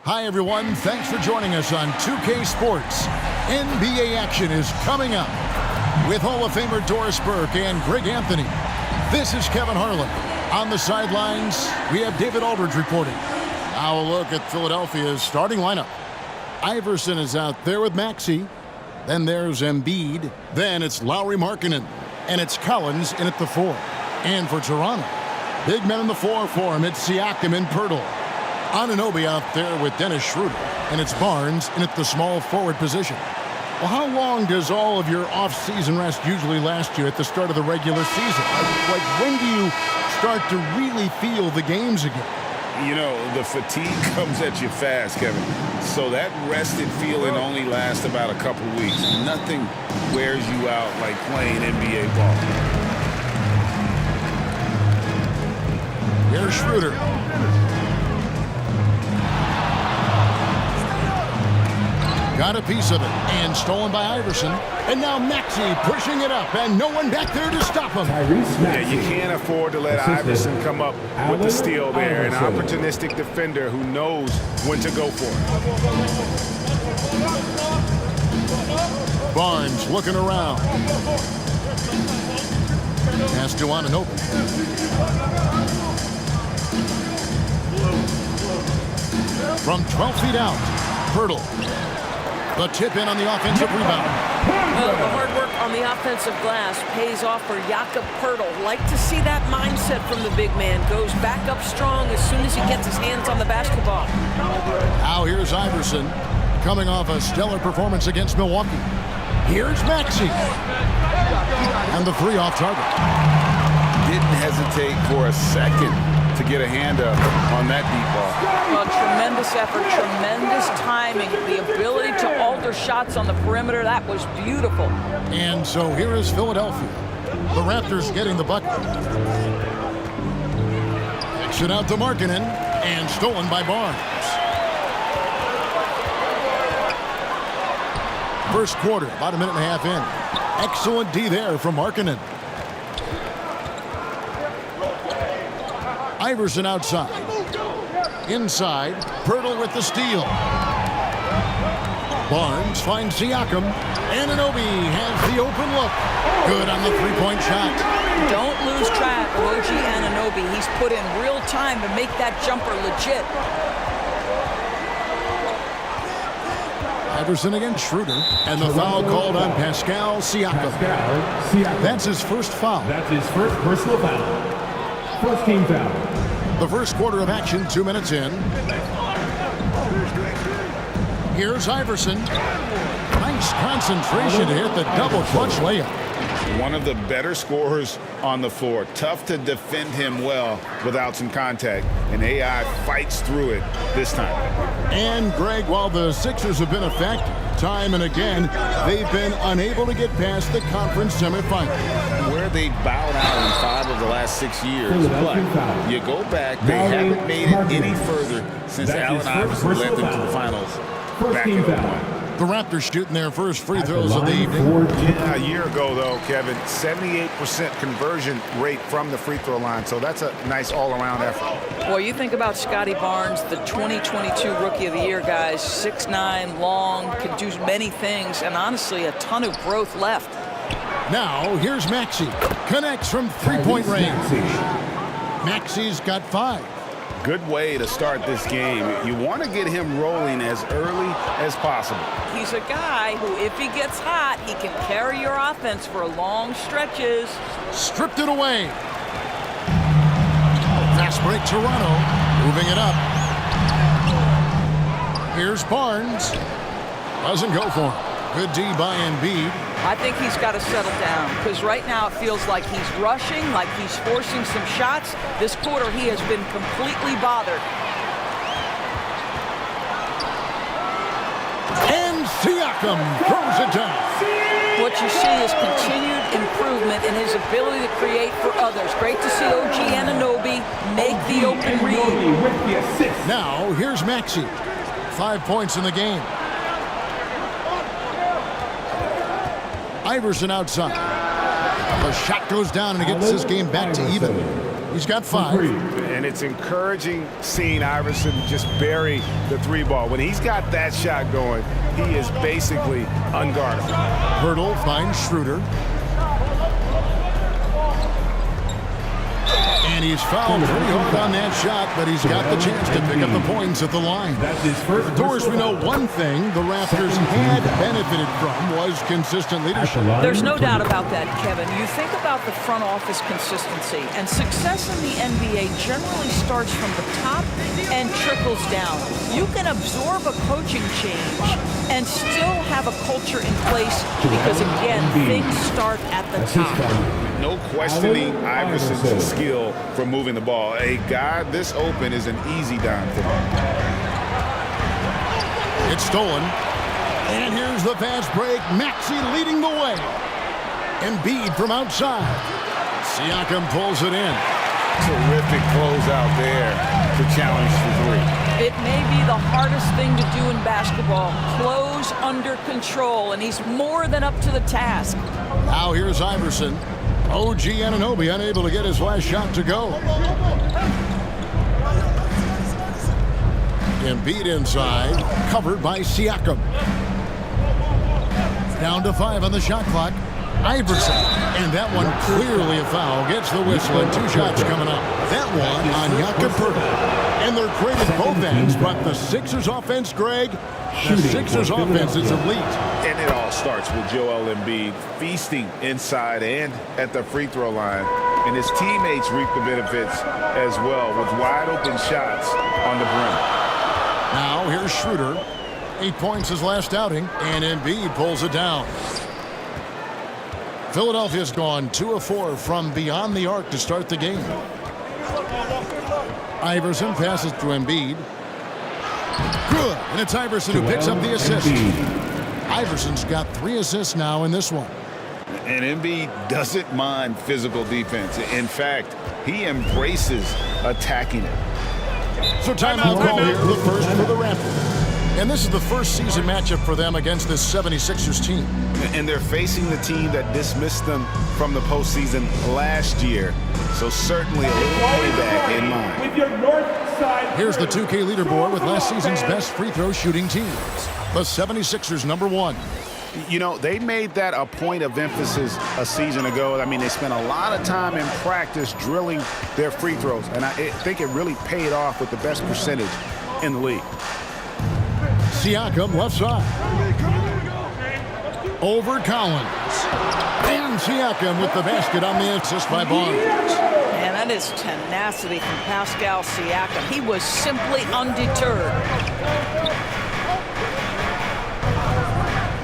Hi, everyone. Thanks for joining us on 2K Sports. NBA action is coming up with Hall of Famer Doris Burke and Greg Anthony. This is Kevin Harlan. On the sidelines, we have David Aldridge reporting. Now a look at Philadelphia's starting lineup. Iverson is out there with Maxey. Then there's Embiid. Then it's Lauri Markkanen. And it's Collins in at the 4. And for Toronto, big men in the 4 for him. It's Siakam and Poeltl. Anunoby out there with Dennis Schroeder. And it's Barnes in at the small forward position. Well, how long does all of your off-season rest usually last you at the start of the regular season? Like, when do you start to really feel the games again? You know, the fatigue comes at you fast, Kevin. So that rested feeling only lasts about a couple weeks. Nothing wears you out like playing NBA ball. Here's Schroeder. Got a piece of it, and stolen by Iverson. And now Maxey pushing it up, and no one back there to stop him. Yeah, you can't afford to let Iverson come up with the steal there. An opportunistic defender who knows when to go for it. Barnes looking around. Pass to Anunoby. From 12 feet out, Poeltl. The tip in on the offensive rebound. Well, the hard work on the offensive glass pays off for Jakob Poeltl. Like to see that mindset from the big man. Goes back up strong as soon as he gets his hands on the basketball. Now here's Iverson, coming off a stellar performance against Milwaukee. Here's Maxey. And the 3 off target. Didn't hesitate for a second to get a hand up on that deep ball. Well, tremendous effort, tremendous timing, the ability to alter shots on the perimeter. That was beautiful. And so here is Philadelphia. The Raptors getting the bucket. Kicks it out to Markkanen, and stolen by Barnes. First quarter, about a minute and a half in. Excellent D there from Markkanen. Iverson outside. Inside, Poeltl with the steal. Barnes finds Siakam. Anunoby has the open look. Good on the three-point shot. Don't lose track of OG Anunoby. He's put in real time to make that jumper legit. Iverson against Schroeder. And the foul called on Pascal Siakam. That's his first foul. That's his first personal foul. First team foul. The first quarter of action, 2 minutes in. Here's Iverson. Nice concentration to hit the double clutch layup. One of the better scorers on the floor. Tough to defend him well without some contact. And AI fights through it this time. And, Greg, while the Sixers have been effective, time and again, they've been unable to get past the conference semifinal. Where they bowed out in 5 of the last 6 years. But you go back, they haven't made it any further since Allen Iverson led them to the finals back in 01. The Raptors shooting their first free throws of the evening. Yeah, a year ago, though, Kevin, 78% conversion rate from the free throw line. So that's a nice all-around effort. Boy, you think about Scotty Barnes, the 2022 Rookie of the Year, guys. 6'9", long, can do many things, and honestly, a ton of growth left. Now, here's Maxey. Connects from three-point range. Maxey's got 5. Good way to start this game. You want to get him rolling as early as possible. He's a guy who, if he gets hot, he can carry your offense for long stretches. Stripped it away. Fast break, Toronto. Moving it up. Here's Barnes. Doesn't go for him. Good D by Embiid. I think he's got to settle down, because right now it feels like he's rushing, like he's forcing some shots. This quarter, he has been completely bothered. And Siakam throws it down. What you see is continued improvement in his ability to create for others. Great to see OG Anunoby make the open read. Now, here's Maxey. 5 points in the game. Iverson outside. The shot goes down and it gets this game back to even. He's got 5. And it's encouraging seeing Iverson just bury the 3 ball. When he's got that shot going, he is basically unguardable. Hurdle finds Schroeder. And he's fouled pretty hard on that shot, but he's got the chance to pick up the points at the line. Doris, we know one thing the Raptors had benefited from was consistent leadership. There's no doubt about that, Kevin. You think about the front office consistency, and success in the NBA generally starts from the top and trickles down. You can absorb a coaching change and still have a culture in place because, again, things start at the top. No questioning Iverson's skill for moving the ball. A guy this open is an easy dime for him. It's stolen. And here's the fast break. Maxey leading the way. Embiid from outside. Siakam pulls it in. Terrific closeout there to challenge the 3. It may be the hardest thing to do in basketball. Close under control, and he's more than up to the task. Now here's Iverson. OG Anunoby unable to get his last shot to go. Embiid inside, covered by Siakam. Down to 5 on the shot clock. Iverson, and that one clearly a foul. Gets the whistle and 2 shots coming up. That one on Jakob Poeltl. And they're great at both ends, but the Sixers offense, Greg, the Sixers offense is elite. And it all starts with Joel Embiid feasting inside and at the free throw line. And his teammates reap the benefits as well with wide open shots on the brim. Now here's Schroeder. 8 points his last outing, and Embiid pulls it down. Philadelphia's gone 2 of 4 from beyond the arc to start the game. Iverson passes to Embiid. Good, and it's Iverson who picks up the assist. Iverson's got 3 assists now in this one. And Embiid doesn't mind physical defense. In fact, he embraces attacking it. So timeout call here, the first for the Raptors. And this is the first season matchup for them against this 76ers team. And they're facing the team that dismissed them from the postseason last year. So certainly a little payback in mind. With your north side. Here's the 2K leaderboard with last season's best free throw shooting teams. The 76ers #1. You know, they made that a point of emphasis a season ago. I mean, they spent a lot of time in practice drilling their free throws. And I think it really paid off with the best percentage in the league. Siakam left side. Over Collins. And Siakam with the basket on the assist by Barnes. Man, that is tenacity from Pascal Siakam. He was simply undeterred.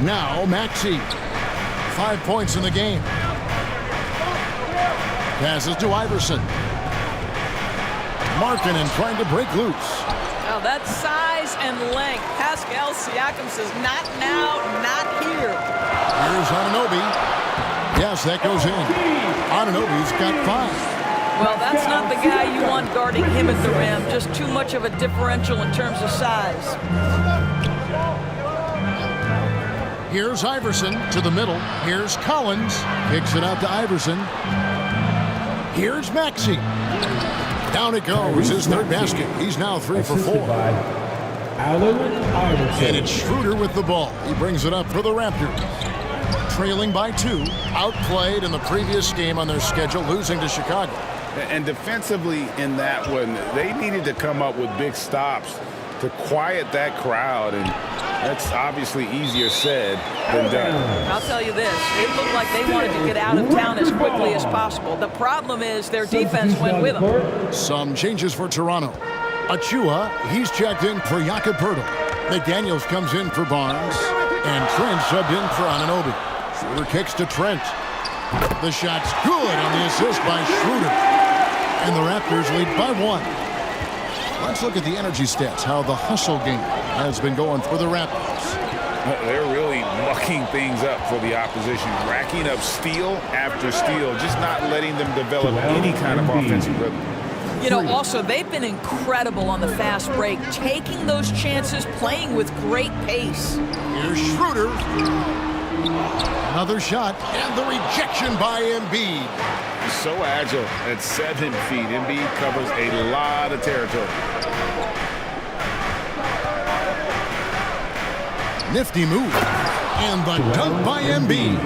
Now Maxey. 5 points in the game. Passes to Iverson. Markkanen trying to break loose. Now that size and length, Pascal Siakam says, not now, not here. Here's Anunoby. Yes, that goes in. Anunoby's got 5. Well, that's not the guy you want guarding him at the rim. Just too much of a differential in terms of size. Here's Iverson to the middle. Here's Collins. Kicks it out to Iverson. Here's Maxey. Down it goes. His 3rd basket. He's now 3 for 4. And it's Schroeder with the ball. He brings it up for the Raptors. Trailing by 2. Outplayed in the previous game on their schedule, losing to Chicago. And defensively in that one, they needed to come up with big stops to quiet that crowd. And that's obviously easier said than done. I'll tell you this, it looked like they wanted to get out of town as quickly as possible. The problem is their defense went with them. Some changes for Toronto. Achua, he's checked in for Jakob Poeltl. McDaniels comes in for Barnes. And Trent subbed in for Anunoby. Schroeder kicks to Trent. The shot's good on the assist by Schroeder. And the Raptors lead by 1. Let's look at the energy stats, how the hustle game has been going for the Raptors. They're really mucking things up for the opposition, racking up steal after steal, just not letting them develop any kind of offensive rhythm. You know, also, they've been incredible on the fast break, taking those chances, playing with great pace. Here's Schroeder. Another shot, and the rejection by Embiid. So agile at 7 feet. Embiid covers a lot of territory. Nifty move. And the dunk by Embiid.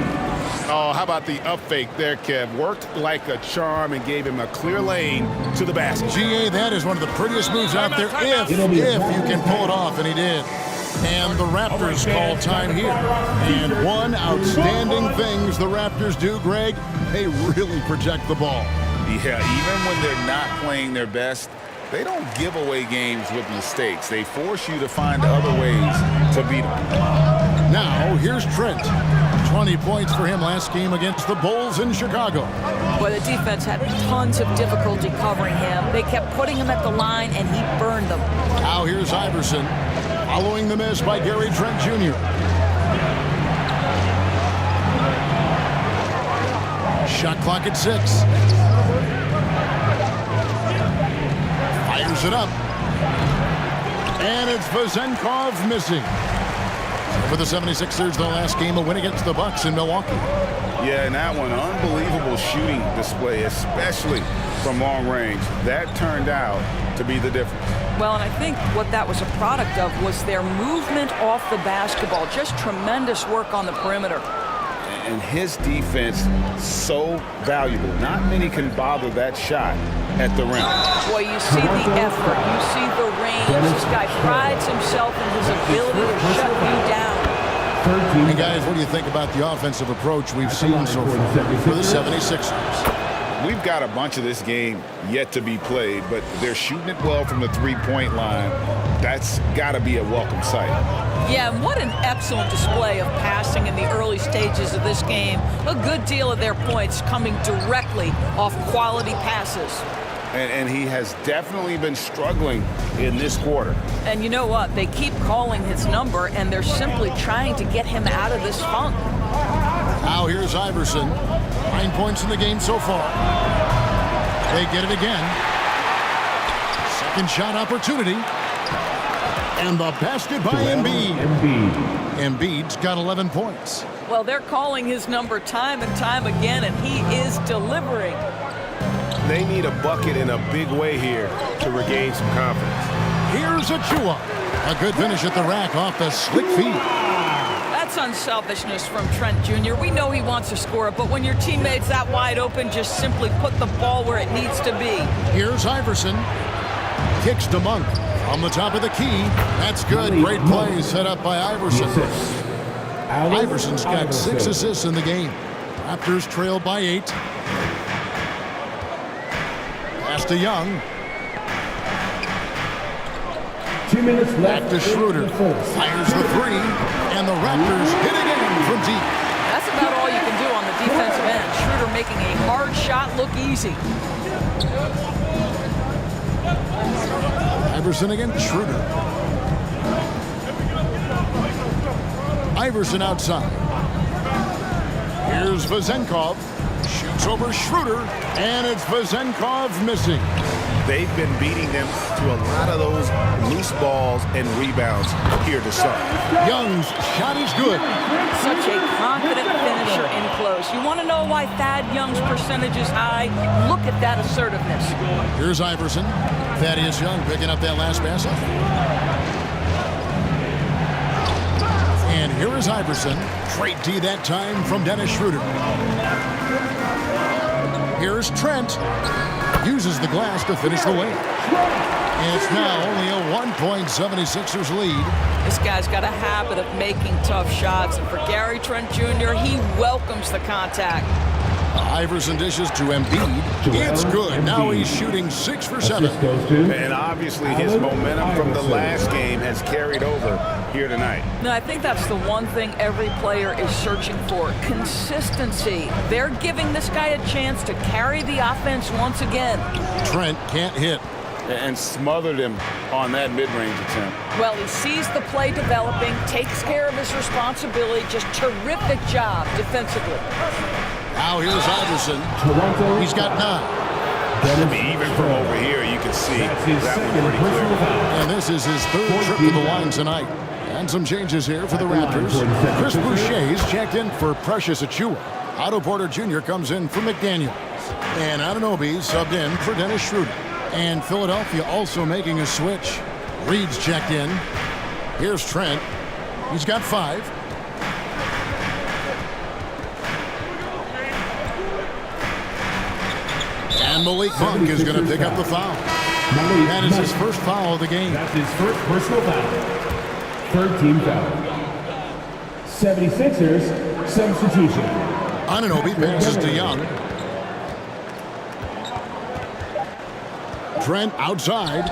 Oh, how about the up fake there, Kev? Worked like a charm and gave him a clear lane to the basket. GA, that is one of the prettiest moves out there if you can pull it off, and he did. And the Raptors call time here. And one outstanding things the Raptors do, Greg, they really protect the ball. Yeah, even when they're not playing their best, they don't give away games with mistakes. They force you to find other ways to beat them. Now, here's Trent. 20 points for him last game against the Bulls in Chicago. Well, the defense had tons of difficulty covering him. They kept putting him at the line, and he burned them. Now here's Iverson, following the miss by Gary Trent Jr. Shot clock at 6. Fires it up. And it's Vezenkov missing. For the 76ers, their last game, a win against the Bucks in Milwaukee. Yeah, and that one, unbelievable shooting display, especially from long range. That turned out to be the difference. Well, and I think what that was a product of was their movement off the basketball. Just tremendous work on the perimeter. And his defense, so valuable. Not many can bother that shot at the rim. Boy, you see the effort. You see the range. This guy prides himself in his ability to shut you down. And guys, what do you think about the offensive approach we've seen so far for the 76ers? We've got a bunch of this game yet to be played, but they're shooting it well from the three-point line. That's got to be a welcome sight. Yeah, and what an excellent display of passing in the early stages of this game. A good deal of their points coming directly off quality passes. And he has definitely been struggling in this quarter. And you know what? They keep calling his number, and they're simply trying to get him out of this funk. Now here's Iverson. 9 points in the game so far. They get it again. Second shot opportunity. And the basket by Embiid. Embiid's got 11 points. Well, they're calling his number time and time again, and he is delivering. They need a bucket in a big way here to regain some confidence. Here's Achua. A good finish at the rack off the slick feed. That's unselfishness from Trent Jr. We know he wants to score it, but when your teammate's that wide open, just simply put the ball where it needs to be. Here's Iverson. Kicks to Monk. On the top of the key. That's good. Great play set up by Iverson. Iverson's got 6 assists in the game. Raptors trail by 8. Pass to Young. 2 minutes left. Back to Schroeder. Fires the 3. And the Raptors hit again from deep. That's about all you can do on the defensive end. Schroeder making a hard shot look easy. Iverson against Schroeder. Iverson outside. Here's Vezenkov. Shoots over Schroeder. And it's Vezenkov missing. They've been beating them to a lot of those loose balls and rebounds here to start. Young's shot is good. Such a confident finisher in close. You want to know why Thad Young's percentage is high? Look at that assertiveness. Here's Iverson. Thaddeus Young picking up that last basket. And here is Iverson. Straight D that time from Dennis Schroeder. Here's Trent. Uses the glass to finish the way. And it's now only a 1-point 76ers lead. This guy's got a habit of making tough shots. And for Gary Trent Jr., he welcomes the contact. Iverson dishes to Embiid. It's good. Now he's shooting 6 for 7. And obviously his momentum from the last game has carried over here tonight. No, I think that's the one thing every player is searching for. Consistency. They're giving this guy a chance to carry the offense once again. Trent can't hit. And smothered him on that mid-range attempt. Well, he sees the play developing, takes care of his responsibility. Just terrific job defensively. Now here's Iverson. He's got 9. Even from over here, you can see that one pretty clear. And this is his 3rd trip to the line tonight. And some changes here for the Raptors. Chris Boucher's checked in for Precious Achua. Otto Porter Jr. comes in for McDaniel. And Anunoby subbed in for Dennis Schroeder. And Philadelphia also making a switch. Reed's checked in. Here's Trent. He's got 5. And Malik Monk is going to pick up the foul. That is his first foul of the game. That's his first personal foul. Third team foul. 76ers substitution. Anunoby passes to Young. Trent outside.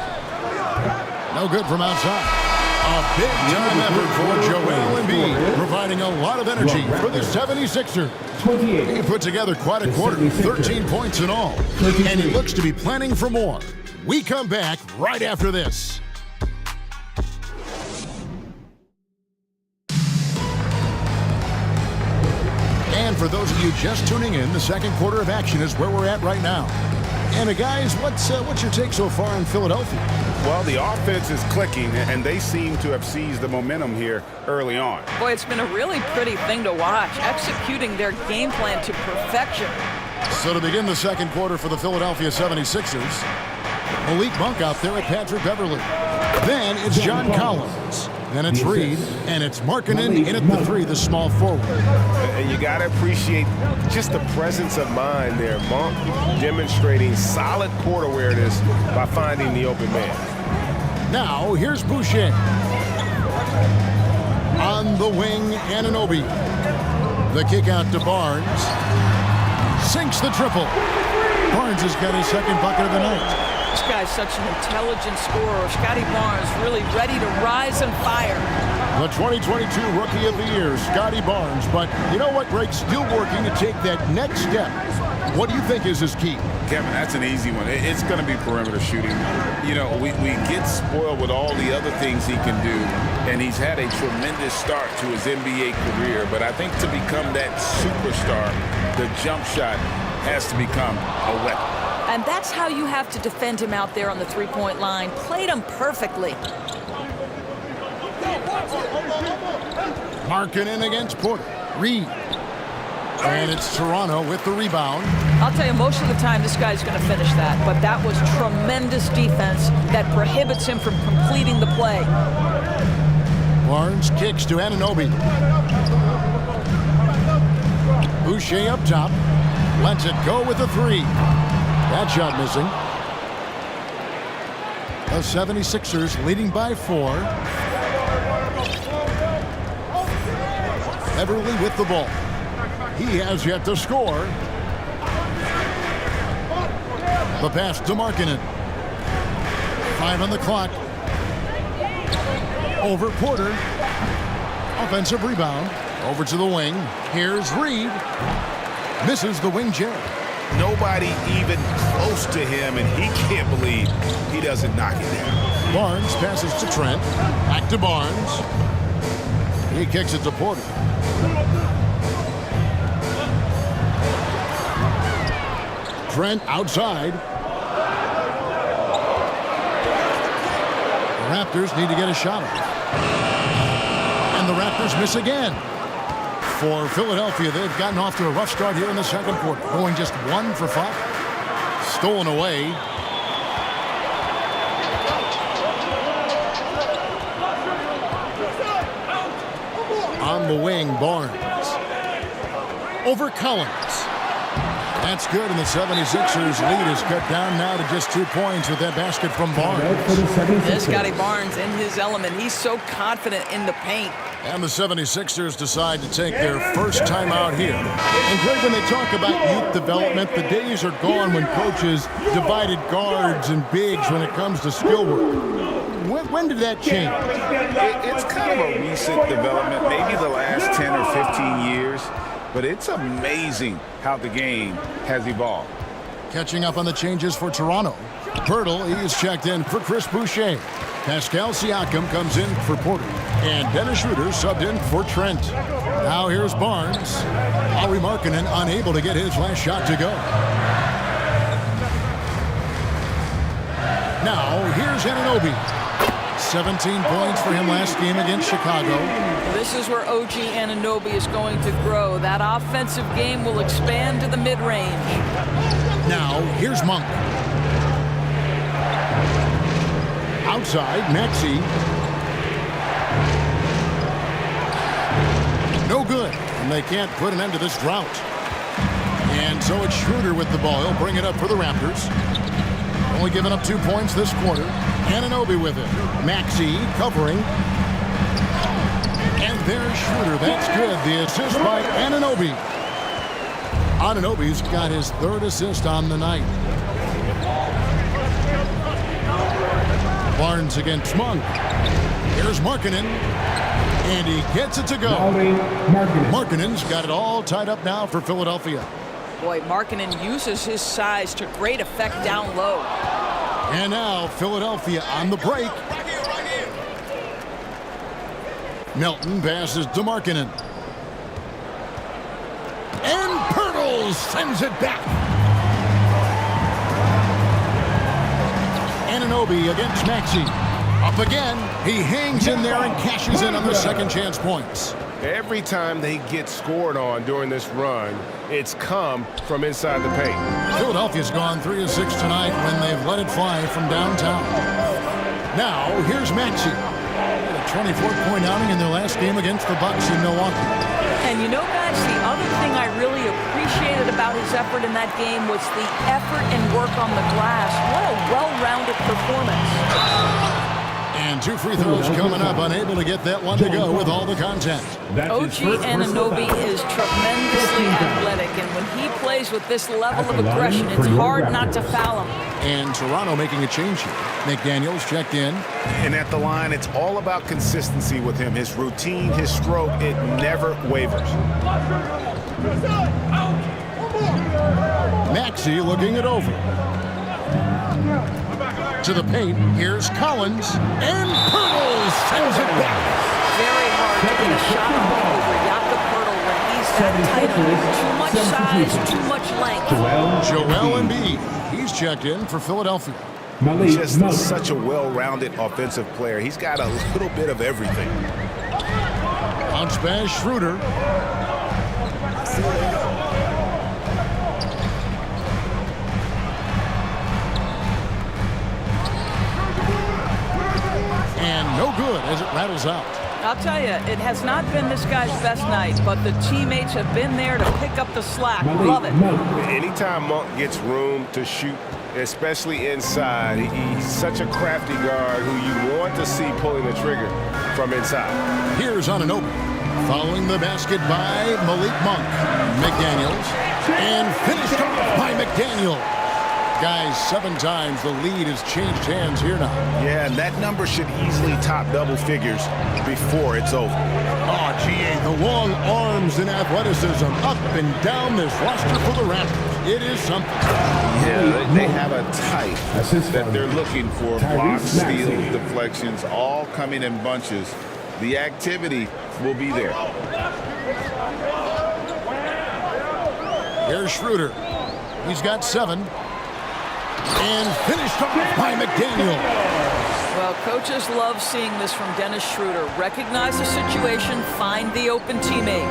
No good from outside. A big-time effort for Joel Embiid, providing a lot of energy for the 76ers. 28. He put together quite a quarter, 13 points in all, and he looks to be planning for more. We come back right after this. And for those of you just tuning in, the second quarter of action is where we're at right now. And guys, what's your take so far on Philadelphia? Well, the offense is clicking, and they seem to have seized the momentum here early on. Boy, it's been a really pretty thing to watch, executing their game plan to perfection. So to begin the second quarter for the Philadelphia 76ers, Malik Monk out there at Patrick Beverley. Then it's John Collins. Then it's Reed, and it's Markkanen in at the 3, the small forward. And you got to appreciate just the presence of mind there. Monk demonstrating solid court awareness by finding the open man. Now, here's Boucher. On the wing, Anunoby. The kick out to Barnes. Sinks the triple. Barnes has got his second bucket of the night. This guy's such an intelligent scorer. Scotty Barnes really ready to rise and fire. The 2022 Rookie of the Year, Scotty Barnes. But you know what, Greg? Still working to take that next step. What do you think is his key? Kevin, that's an easy one. It's going to be perimeter shooting. You know, we get spoiled with all the other things he can do, and he's had a tremendous start to his NBA career. But I think to become that superstar, the jump shot has to become a weapon. And that's how you have to defend him out there on the three-point line. Played him perfectly. Markkanen against Porter. Reed. And it's Toronto with the rebound. I'll tell you, most of the time this guy's going to finish that. But that was tremendous defense that prohibits him from completing the play. Barnes kicks to Anunoby. Boucher up top. Lets it go with the 3. That shot missing. The 76ers leading by 4. Beverley with the ball. He has yet to score. The pass to Markkanen. 5 on the clock. Over Porter. Offensive rebound. Over to the wing. Here's Reed. Misses the wing jab. Nobody even close to him, and he can't believe he doesn't knock it down. Barnes passes to Trent. Back to Barnes. He kicks it to Porter. Trent outside. The Raptors need to get a shot off. And the Raptors miss again. For Philadelphia, they've gotten off to a rough start here in the second quarter, going just 1 for 5. Stolen away. On the wing, Barnes. Over Collins. That's good, and the 76ers lead is cut down now to just 2 points with that basket from Barnes. This Scotty Barnes in his element. He's so confident in the paint. And the 76ers decide to take their first time out here. And Greg, when they talk about youth development, the days are gone when coaches divided guards and bigs when it comes to skill work. When did that change? It's kind of a recent development, maybe the last 10 or 15 years. But it's amazing how the game has evolved. Catching up on the changes for Toronto. Pirtle, he's checked in for Chris Boucher. Pascal Siakam comes in for Porter. And Dennis Schroeder subbed in for Trent. Now here's Barnes. Lauri Markkanen unable to get his last shot to go. Now here's Anunoby. 17 points for him last game against Chicago. This is where OG Anunoby is going to grow. That offensive game will expand to the mid-range. Now, here's Monk. Outside, Maxey. No good, and they can't put an end to this drought. And so it's Schroeder with the ball. He'll bring it up for the Raptors. Only giving up 2 points this quarter. Anunoby with it. Maxey covering. And there's Schroeder. That's good. The assist by Anunoby. Anunoby's got his 3rd assist on the night. Barnes against Monk. Here's Markkanen. And he gets it to go. Markkanen's got it all tied up now for Philadelphia. Boy, Markkanen uses his size to great effect down low. And now Philadelphia on the break. Melton passes to Markkanen. And Pirtle sends it back. Anunoby against Maxey. Up again. He hangs in there and cashes in on the second chance points. Every time they get scored on during this run, it's come from inside the paint. Philadelphia's gone 3 of 6 tonight when they've let it fly from downtown. Now, here's Maxey. A 24-point outing in their last game against the Bucks in Milwaukee. And you know, guys, the other thing I really appreciated about his effort in that game was the effort and work on the glass. What a well-rounded performance. And 2 free throws coming up, unable to get that one to go with all the contact. OG Anunoby is tremendously athletic, and when he plays with this level of aggression, it's hard not to foul him. And Toronto making a change here. McDaniels checked in. And at the line, it's all about consistency with him. His routine, his stroke, it never wavers. Maxey looking it over. To the paint, here's Collins, and Pirtle sends it back. Very hard to get a shot over Jakob Pirtle when he's that tight. Too much size, too much length. Joel Embiid, he's checked in for Philadelphia. Just such a well-rounded offensive player. He's got a little bit of everything. Bounce pass, Schroeder. And no good as it rattles out. I'll tell you, it has not been this guy's best night, but the teammates have been there to pick up the slack. Love it. Anytime Monk gets room to shoot, especially inside, he's such a crafty guard who you want to see pulling the trigger from inside. Here's Anunoby. Following the basket by Malik Monk. McDaniels. And finished off by McDaniel. Guys, 7 times the lead has changed hands here now. Yeah, and that number should easily top double figures before it's over. Oh, GA, the long arms and athleticism up and down this roster for the Raptors. It is something. Yeah, they have a type that they're looking for. Blocks, steals, deflections, all coming in bunches. The activity will be there. Here's Schroeder. He's got 7. And finished off by McDaniel. Well, coaches love seeing this from Dennis Schroeder. Recognize the situation, find the open teammate.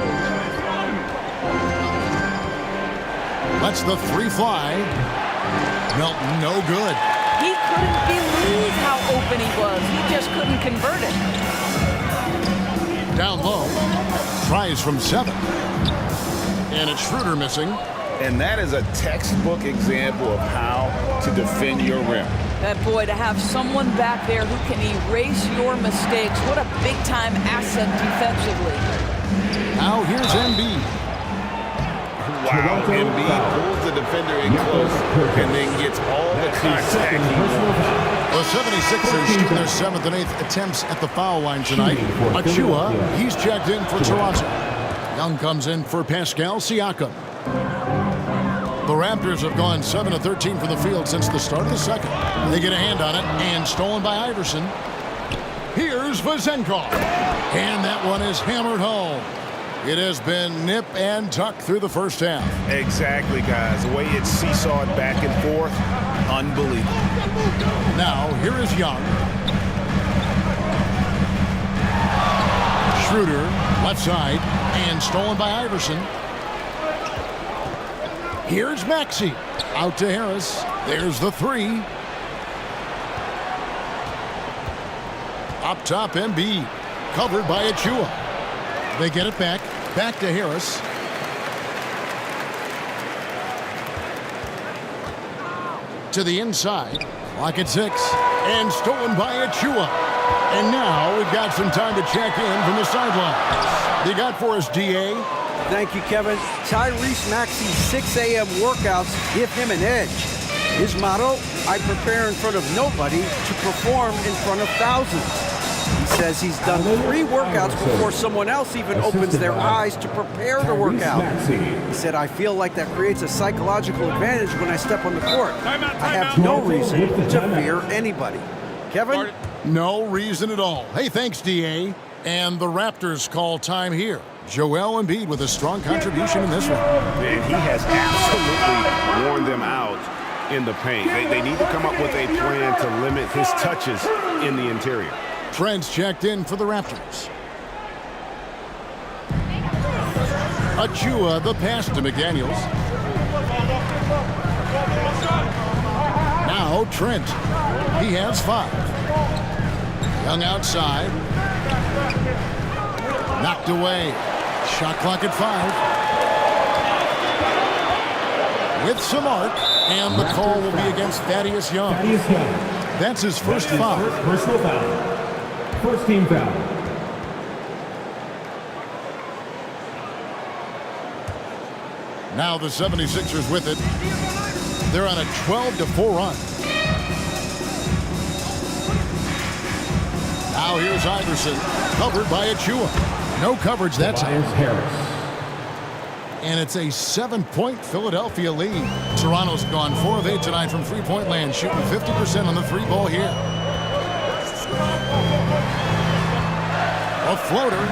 Lets the 3 fly. Melton, no good. He couldn't believe how open he was. He just couldn't convert it. Down low. Tries from 7. And it's Schroeder missing. And that is a textbook example of how to defend your rim. That boy, to have someone back there who can erase your mistakes, what a big-time asset defensively. Now here's Embiid. Wow, Embiid pulls the defender in close and then gets all the contact he wants. The 76ers shooting their 7th and 8th attempts at the foul line tonight. Achua, he's checked in for Toronto. Young comes in for Pascal Siakam. The Raptors have gone 7 of 13 from the field since the start of the second. They get a hand on it, and stolen by Iverson. Here's Vezenkov. And that one is hammered home. It has been nip and tuck through the first half. Exactly, guys. The way it's seesawed back and forth, unbelievable. Now, here is Young. Schroeder, left side, and stolen by Iverson. Here's Maxey. Out to Harris. There's the three. Up top, Embiid. Covered by Achua. They get it back. Back to Harris. To the inside. Clock at 6. And stolen by Achua. And now we've got some time to check in from the sidelines. They got for us, D.A. Thank you, Kevin. Tyrese Maxey's 6 a.m. workouts give him an edge. His motto, I prepare in front of nobody to perform in front of thousands. He says he's done 3 workouts before someone else even opens their eyes to prepare to work out. He said, I feel like that creates a psychological advantage when I step on the court. I have no reason to fear anybody. Kevin? No reason at all. Hey, thanks, D.A. And the Raptors call time here. Joel Embiid with a strong contribution in this one. And he has absolutely worn them out in the paint. They need to come up with a plan to limit his touches in the interior. Trent's checked in for the Raptors. Achua, the pass to McDaniels. Now Trent. He has 5. Young outside. Knocked away. Shot clock at 5. With some arc, and the call will be against Thaddeus Young. That's his first foul. Personal foul. First team foul. Now the 76ers with it. They're on a 12-4 run. Now here's Iverson, covered by Achua. No coverage that time. Harris. And it's a 7-point Philadelphia lead. Toronto's gone 4 of 8 tonight from three-point land, shooting 50% on the 3-ball here. A floater.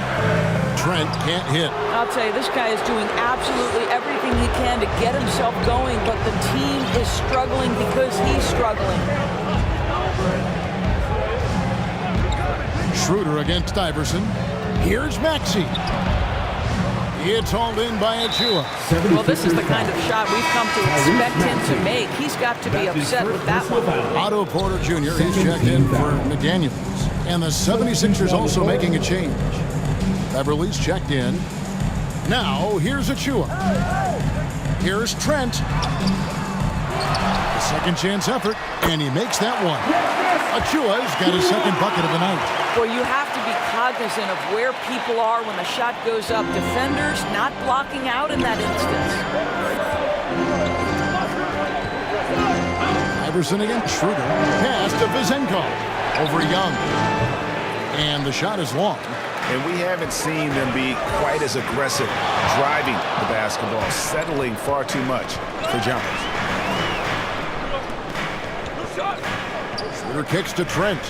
Trent can't hit. I'll tell you, this guy is doing absolutely everything he can to get himself going, but the team is struggling because he's struggling. Schroeder against Iverson. Here's Maxey. It's hauled in by Achua. Well, this is the kind of shot we've come to expect him to make. He's got to be upset with that one. Otto Porter Jr. He's checked in for McDaniels. And the 76ers also making a change. Beverly's checked in. Now, here's Achua. Here's Trent. A second chance effort, and he makes that one. Achua's got his second bucket of the night. Well, you have to be cognizant of where people are when the shot goes up. Defenders not blocking out in that instance. Iverson against Schroeder. Pass to Vizenko. Over Young. And the shot is long. And we haven't seen them be quite as aggressive driving the basketball, settling far too much for jumpers. Schroeder kicks to Trent.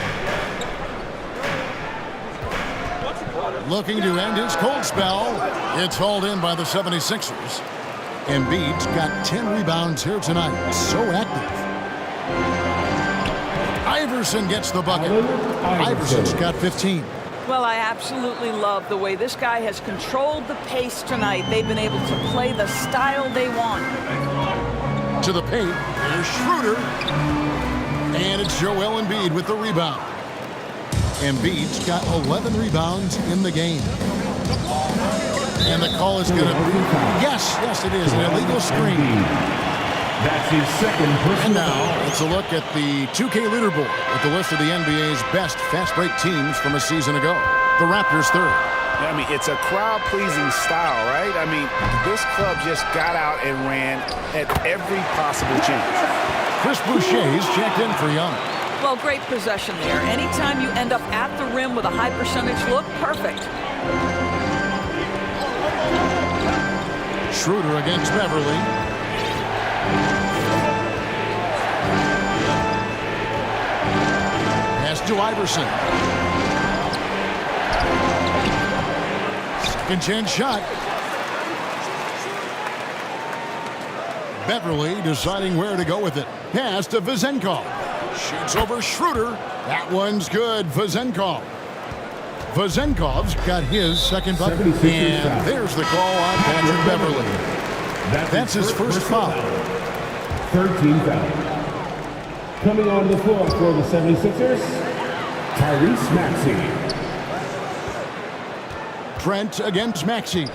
Looking to end his cold spell. It's hauled in by the 76ers. Embiid's got 10 rebounds here tonight. So active. Iverson gets the bucket. Iverson's got 15. Well, I absolutely love the way this guy has controlled the pace tonight. They've been able to play the style they want. To the paint, there's Schroeder. And it's Joel Embiid with the rebound. Embiid's got 11 rebounds in the game. And the call is going to be, yes, it is, an illegal screen. That's his second personal And now, foul. it's a look at the 2K leaderboard with the list of the NBA's best fast break teams from a season ago. The Raptors third. I mean, it's a crowd-pleasing style, right? I mean, this club just got out and ran at every possible chance. Chris Boucher's checked in for Young. Well, great possession there. Anytime you end up at the rim with a high percentage look, perfect. Schroeder against Beverly. Pass to Iverson. Second chance shot. Beverly deciding where to go with it. Pass to Vizenko. Shoots over Schroeder. That one's good. Vizenko. Vazenkov's got his second bucket. And there's the call on Patrick Beverly. That's his first foul. 13 foul. Coming on the floor for the 76ers, Tyrese Maxey. Trent against Maxey.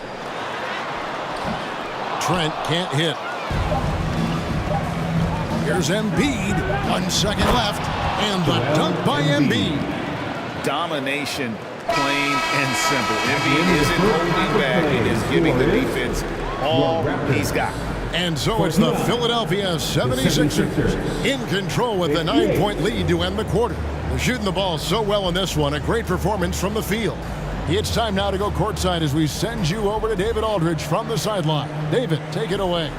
Trent can't hit. Here's Embiid. 1 second left. And the dunk by Embiid. Domination, plain and simple. Embiid isn't holding back. It is giving the defense all he's got. And so it's the Philadelphia 76ers in control with a 9-point lead to end the quarter. They're shooting the ball so well in this one. A great performance from the field. It's time now to go courtside as we send you over to David Aldridge from the sideline. David, take it away.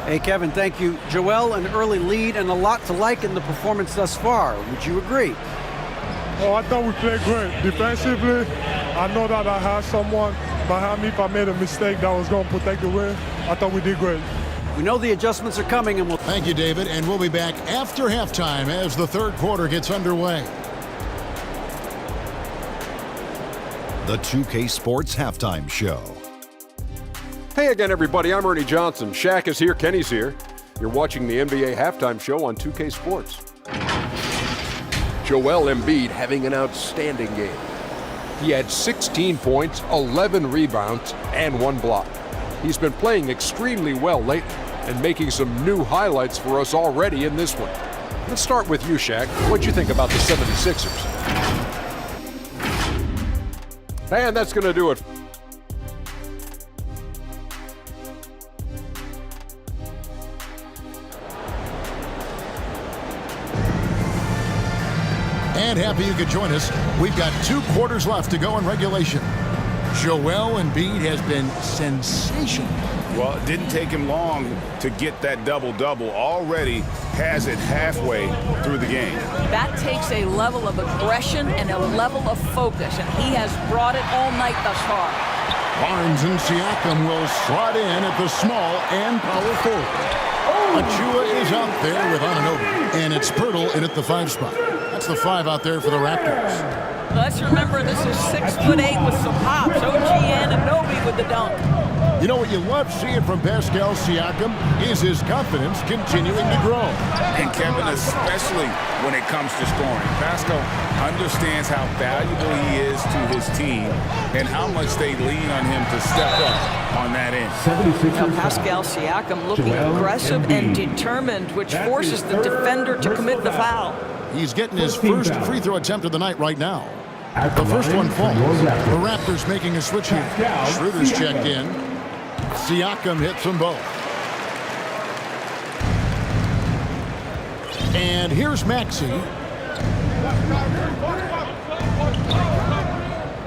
Hey, Kevin, thank you. Joel, an early lead and a lot to like in the performance thus far. Would you agree? Oh, I thought we played great. Defensively, I know that I had someone behind me if I made a mistake that was going to protect the win. I thought we did great. We know the adjustments are coming, and we'll... Thank you, David, and we'll be back after halftime as the third quarter gets underway. The 2K Sports Halftime Show. Hey again, everybody. I'm Ernie Johnson. Shaq is here. Kenny's here. You're watching the NBA Halftime Show on 2K Sports. Joel Embiid having an outstanding game. He had 16 points, 11 rebounds, and 1 block. He's been playing extremely well lately and making some new highlights for us already in this one. Let's start with you, Shaq. What'd you think about the 76ers? And that's going to do it. And happy you could join us. We've got 2 quarters left to go in regulation. Joel Embiid has been sensational. Well, it didn't take him long to get that double-double. Already has it halfway through the game. That takes a level of aggression and a level of focus, and he has brought it all night thus far. Barnes and Siakam will slot in at the small and power forward. Achua is out there with Anunoby, and it's Pirtle in at the 5 spot. That's the 5 out there for the Raptors. Let's remember this is 6'8" with some hops. OG Anunoby with the dunk. You know what you love seeing from Pascal Siakam is his confidence continuing to grow. And Kevin, especially when it comes to scoring. Pascal understands how valuable he is to his team and how much they lean on him to step up on that end. Now Pascal Siakam looking aggressive and determined, which forces the defender to commit the foul. He's getting his first free throw attempt of the night right now. The first one falls. The Raptors making a switch here. Schroeder's checked in. Siakam hits them both. And here's Maxey.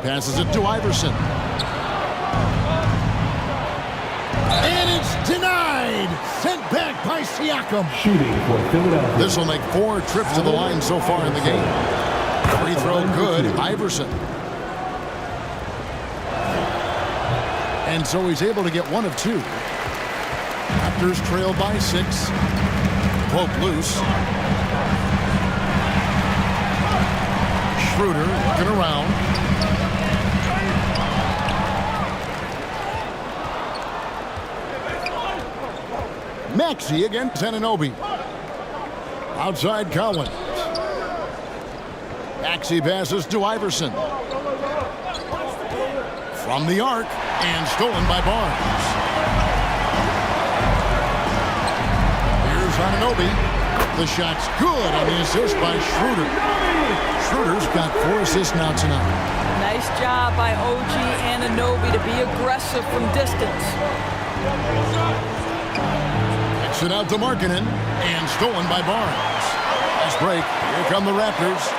Passes it to Iverson. And it's denied. Sent back by Siakam. Shooting for Philadelphia. This will make 4 trips to the line so far in the game. Free throw good. Iverson. And so he's able to get 1 of 2. Raptors trail by 6. Poke loose. Schroeder looking around. Maxey against Anunoby. Outside Collins. Maxey passes to Iverson. From the arc and stolen by Barnes. Here's Anunoby. The shot's good on the assist by Schroeder. Schroeder's got 4 assists now tonight. Nice job by OG Anunoby to be aggressive from distance. Kicks it out to Markkanen and stolen by Barnes. Nice break. Here come the Raptors.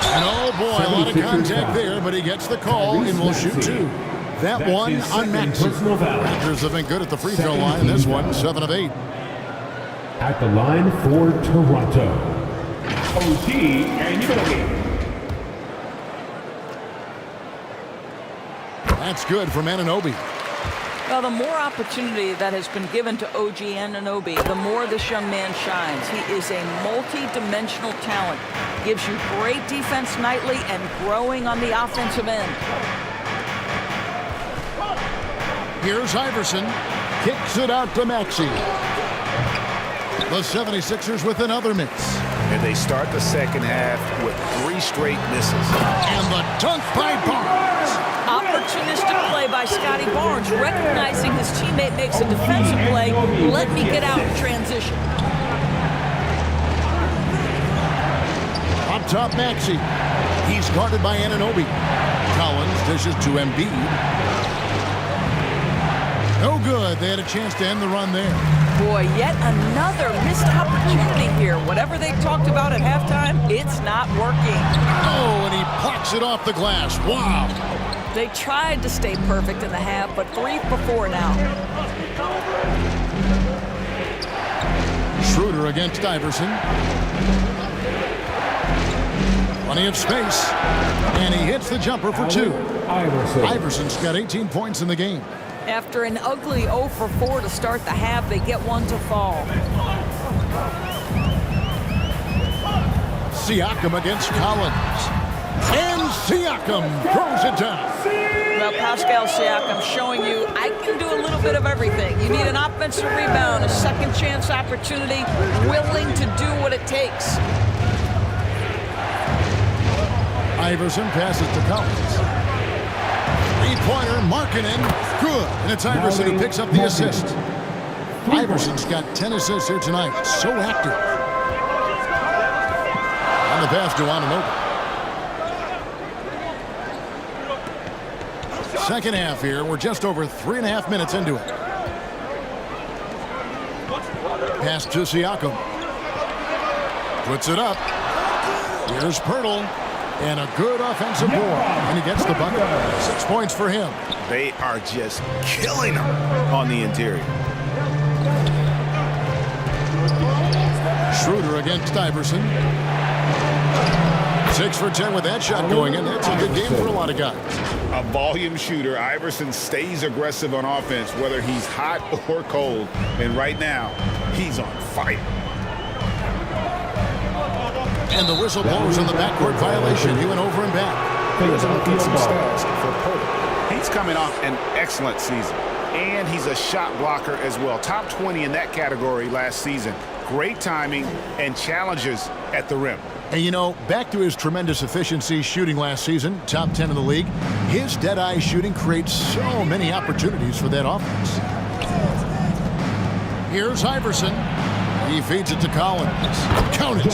And oh boy, a lot of contact there, but he gets the call and will shoot 2. That one on Maxey. Raptors have been good at the free throw line in this one, 7 of 8. At the line for Toronto, OG Anunoby. That's good from Anunoby. Well, the more opportunity that has been given to OG Anunoby, the more this young man shines. He is a multi-dimensional talent. Gives you great defense nightly and growing on the offensive end. Here's Iverson. Kicks it out to Maxey. The 76ers with another miss. And they start the second half with 3 straight misses. And the dunk by Barnes. Opportunistic play by Scotty Barnes, recognizing his teammate makes a defensive play. Let me get out in transition. Up top, Maxey. He's guarded by Anunoby. Collins dishes to Embiid. No good. They had a chance to end the run there. Boy, yet another missed opportunity here. Whatever they talked about at halftime, it's not working. Oh, and he plucks it off the glass. Wow. They tried to stay perfect in the half, but 3 for 4 now. Schroeder against Iverson. Plenty of space. And he hits the jumper for 2. Iverson's got 18 points in the game. After an ugly 0 for 4 to start the half, they get one to fall. Siakam against Collins. And Siakam throws it down. Now Pascal Siakam showing you I can do a little bit of everything. You need an offensive rebound, a second chance opportunity, willing to do what it takes. Iverson passes to Collins. Three-pointer, Markkanen, good. And it's Iverson who picks up the assist. Iverson's got 10 assists here tonight. So active. On the pass to Anunoby. Second half here. We're just over 3.5 minutes into it. Pass to Siakam. Puts it up. Here's Pirtle. And a good offensive board. And he gets the bucket. 6 points for him. They are just killing him on the interior. Schroeder against Iverson. 6 for 10 with that shot going in. That's a good game for a lot of guys. A volume shooter. Iverson stays aggressive on offense, whether he's hot or cold. And right now, he's on fire. And the whistle blows on the backcourt violation. He went over and back. Let's look at some stats for Pirtle. He's coming off an excellent season. And he's a shot blocker as well. Top 20 in that category last season. Great timing and challenges at the rim. And you know, back to his tremendous efficiency shooting last season, top 10 in the league, his dead-eye shooting creates so many opportunities for that offense. Here's Iverson. He feeds it to Collins. Count it.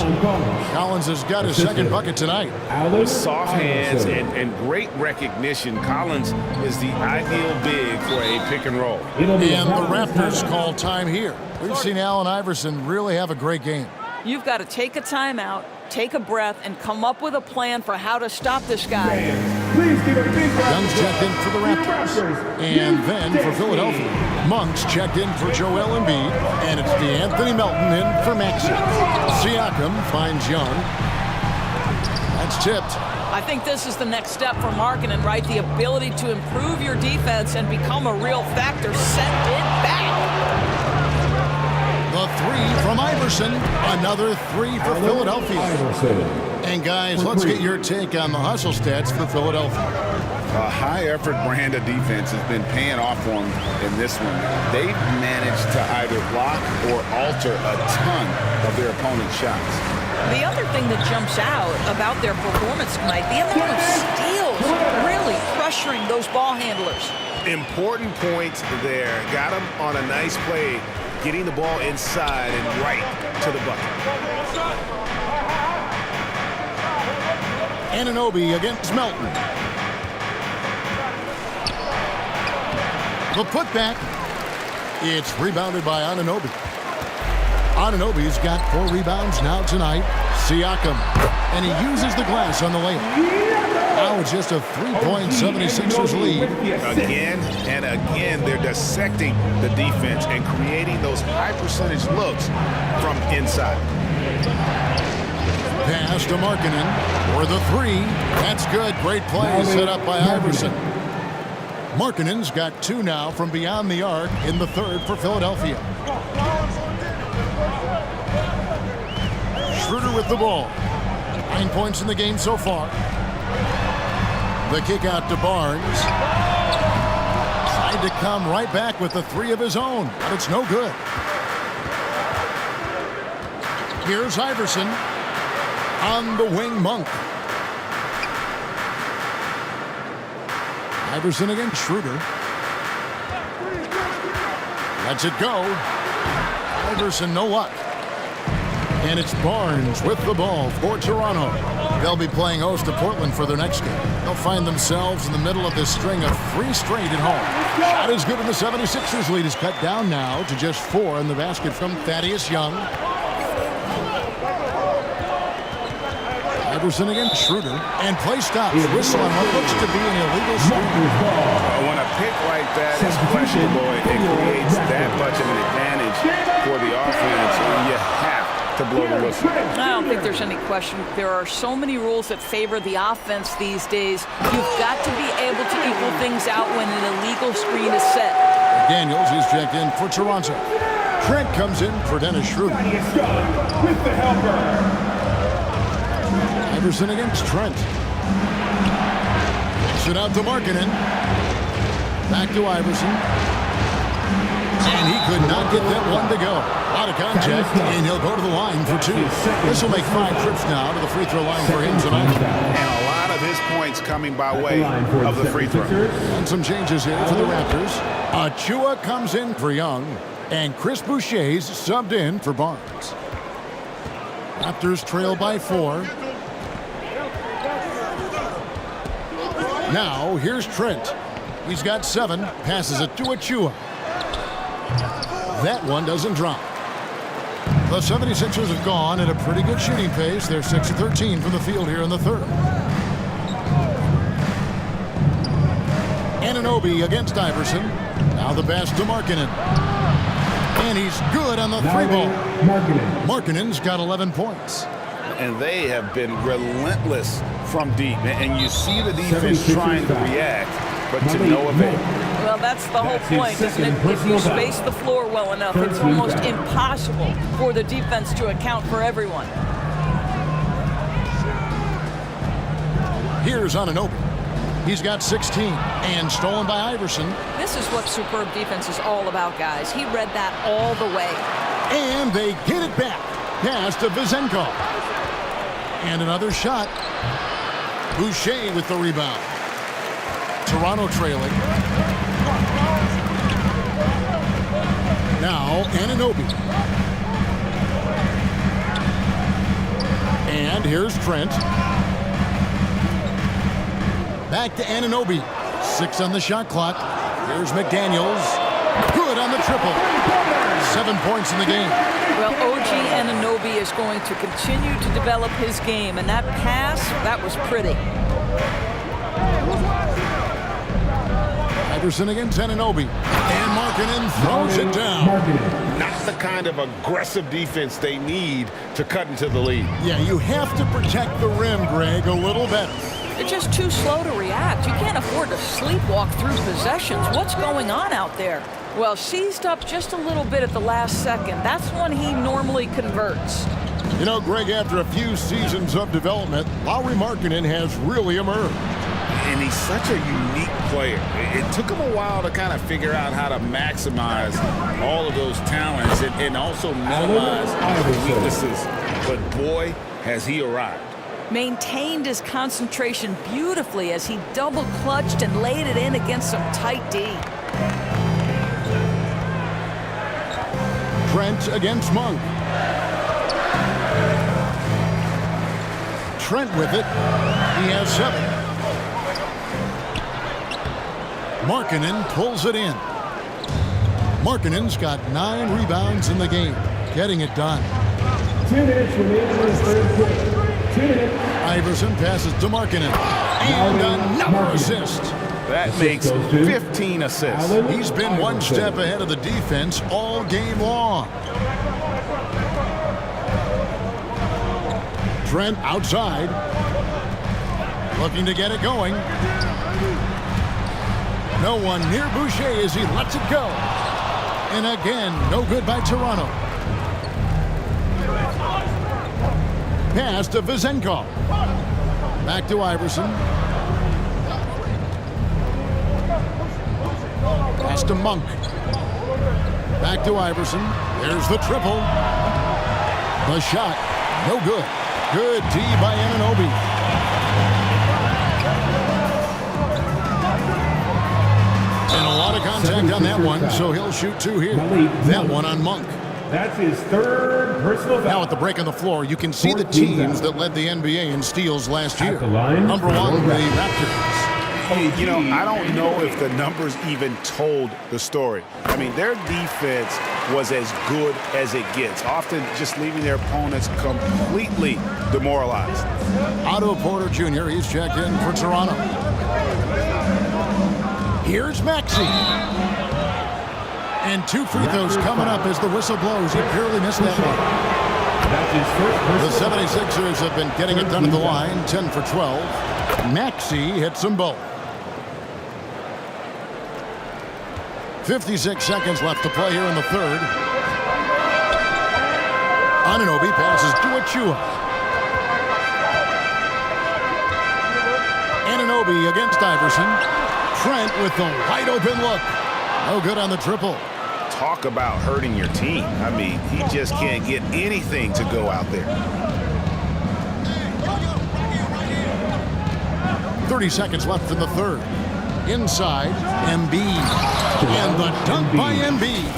Collins has got his second bucket tonight. With soft hands and great recognition, Collins is the ideal big for a pick and roll. And the Raptors call time here. We've seen Allen Iverson really have a great game. You've got to take a timeout, take a breath, and come up with a plan for how to stop this guy. Young's checked in for the Raptors. And then for Philadelphia, Monk's checked in for Joel Embiid. And it's DeAnthony Melton in for Maxey. Siakam finds Young. That's tipped. I think this is the next step for Markkanen, right? The ability to improve your defense and become a real factor. Send it back. The 3 from Iverson. Another 3 for Philadelphia. And guys, let's get your take on the hustle stats for Philadelphia. A high-effort brand of defense has been paying off for them in this one. They've managed to either block or alter a ton of their opponent's shots. The other thing that jumps out about their performance tonight, the amount of steals, really pressuring those ball handlers. Important points there. Got him on a nice play, getting the ball inside and right to the bucket. Anunoby against Melton. The putback. It's rebounded by Anunoby. Anunoby's got 4 rebounds now tonight. Siakam. And he uses the glass on the layup. Now it's just a 3-point 76ers lead. Again and again, they're dissecting the defense and creating those high-percentage looks from inside. Pass to Markkanen for the 3. That's good. Great play set up by Iverson. Markkanen's got 2 now from beyond the arc in the third for Philadelphia. Schroeder with the ball. 9 points in the game so far. The kick out to Barnes. Tried to come right back with the 3 of his own, but it's no good. Here's Iverson. On the wing, Monk. Iverson against Schroeder. Lets it go. Iverson, no luck. And it's Barnes with the ball for Toronto. They'll be playing host to Portland for their next game. They'll find themselves in the middle of this string of 3 straight at home. Shot is good, and the 76ers lead is cut down now to just 4 in the basket from Thaddeus Young. Iverson against Schroeder, and play stops. Whistle on what looks to be an illegal screen. When a pick like that is questionable, it creates that much of an advantage for the offense. You have to blow the whistle. I don't think there's any question. There are so many rules that favor the offense these days. You've got to be able to equal things out when an illegal screen is set. Daniels is checked in for Toronto. Trent comes in for Dennis Schroeder. With the helper. Iverson against Trent. Sit out to Markkanen. Back to Iverson. And he could not get that one to go. Out of contact, and he'll go to the line for 2. This will make 5 trips now to the free throw line for him tonight. And a lot of his points coming by way of the free throw. And some changes here for the Raptors. Achua comes in for Young, and Chris Boucher's subbed in for Barnes. Raptors trail by 4. Now, here's Trent. He's got 7, passes it to Achua. That one doesn't drop. The 76ers have gone at a pretty good shooting pace. They're 6 of 13 from the field here in the third. Anunoby against Iverson. Now the pass to Markkanen. And he's good on the 3 ball. Markkanen's got 11 points. And they have been relentless from deep. And you see the defense trying to react, but to no avail. Well, that's the whole point, isn't it? If you space the floor well enough, it's almost impossible for the defense to account for everyone. Here's Anunoby. He's got 16 and stolen by Iverson. This is what superb defense is all about, guys. He read that all the way. And they get it back. Pass to Vizenko. And another shot. Boucher with the rebound. Toronto trailing. Now Anunoby. And here's Trent. Back to Anunoby. 6 on the shot clock. Here's McDaniels. Good on the triple. 7 points in the game. Well, OG Anunoby is going to continue to develop his game, and that pass, that was pretty. Iverson against Anunoby. And Markkanen throws it down. Not the kind of aggressive defense they need to cut into the lead. Yeah, you have to protect the rim, Greg, a little better. They're just too slow to react. You can't afford to sleepwalk through possessions. What's going on out there? Well, seized up just a little bit at the last second. That's when he normally converts. You know, Greg, after a few seasons of development, Lauri Markkanen has really emerged. And he's such a unique player. It took him a while to kind of figure out how to maximize all of those talents and also minimize the weaknesses. But boy, has he arrived. Maintained his concentration beautifully as he double clutched and laid it in against some tight D. Trent against Monk. Trent with it. He has 7. Markkanen pulls it in. Markkanen's got 9 rebounds in the game. Getting it done. 2 minutes remaining in the third quarter. 2 minutes. Iverson passes to Markkanen. And another assist. That makes 15 assists. He's been one step ahead of the defense all game long. Trent outside. Looking to get it going. No one near Boucher as he lets it go. And again, no good by Toronto. Pass to Vizenkov. Back to Iverson. Pass to Monk. Back to Iverson. There's the triple. The shot. No good. Good D by Anunoby. And a lot of contact on that one, so he'll shoot 2 here. That one on Monk. That's his third personal foul. Now at the break on the floor, you can see the teams that led the NBA in steals last year. Number 1, the Raptors. You know, I don't know if the numbers even told the story. I mean, their defense was as good as it gets, often just leaving their opponents completely demoralized. Otto Porter Jr., he's checked in for Toronto. Here's Maxey. And 2 free throws coming up as the whistle blows. He barely missed that one. The 76ers have been getting it done at the line, 10 for 12. Maxey hits them both. 56 seconds left to play here in the third. Anunoby passes to Achua. Anunoby against Iverson. Trent with the wide open look. No good on the triple. Talk about hurting your team. I mean, he just can't get anything to go out there. 30 seconds left in the third. Inside, Embiid. And the dunk by Embiid.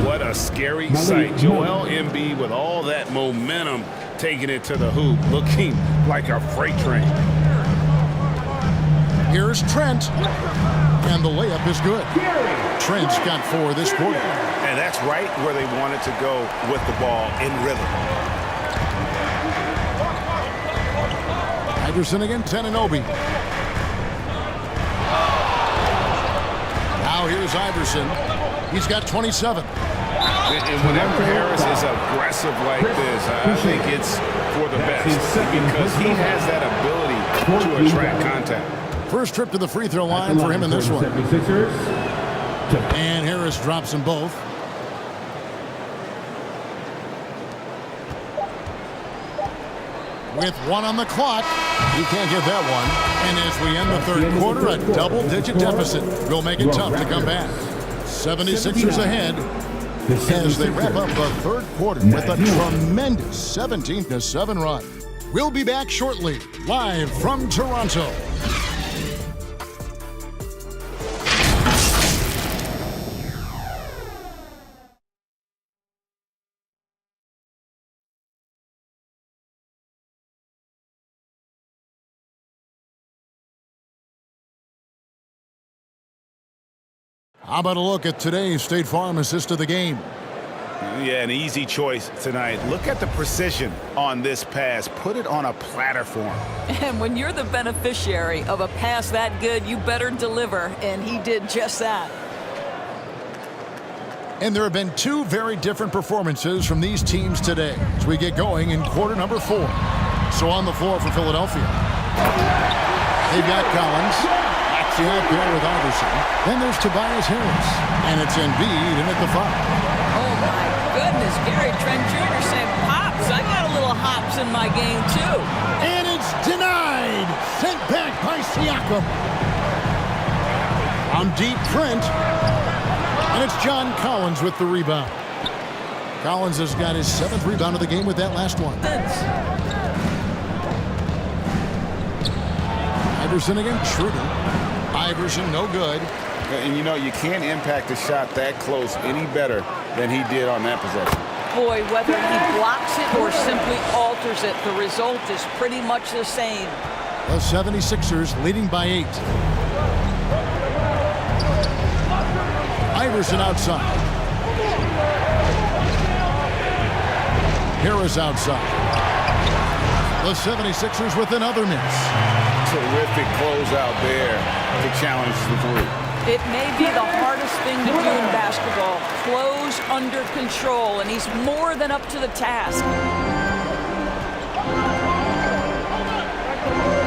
What a scary sight. Joel Embiid with all that momentum taking it to the hoop, looking like a freight train. Here's Trent. And the layup is good. Trent's got 4 this quarter. And that's right where they wanted to go with the ball, in rhythm. Iverson against Anunoby. Now here's Iverson. He's got 27. And whenever Harris is aggressive like this, I think it's for the best because he has that ability to attract contact. First trip to the free throw line for him in this one. And Harris drops them both. With 1 on the clock, he can't get that one. And as we end the third quarter, a double-digit deficit will make it tough to come back. 76ers ahead as they wrap up the third quarter with a tremendous 17-7 run. We'll be back shortly, live from Toronto. How about a look at today's State Farm assist of the game? Yeah, an easy choice tonight. Look at the precision on this pass. Put it on a platter for him. And when you're the beneficiary of a pass that good, you better deliver, and he did just that. And there have been 2 very different performances from these teams today as we get going in quarter number 4. So on the floor for Philadelphia, they've got Collins. Out there with Iverson. Then there's Tobias Harris. And it's Embiid in at the 5. Oh, my goodness. Gary Trent Jr. saying, Pops, I got a little hops in my game, too. And it's denied. Sent back by Siakam. On deep, Trent. And it's John Collins with the rebound. Collins has got his 7th rebound of the game with that last one. Iverson against Schroeder. Iverson, no good. And you know, you can't impact a shot that close any better than he did on that possession. Boy, whether he blocks it or simply alters it, the result is pretty much the same. The 76ers leading by 8. Iverson outside. Harris outside. The 76ers with another miss. Terrific closeout there to challenge the 3. It may be the hardest thing to do in basketball. Close under control, and he's more than up to the task.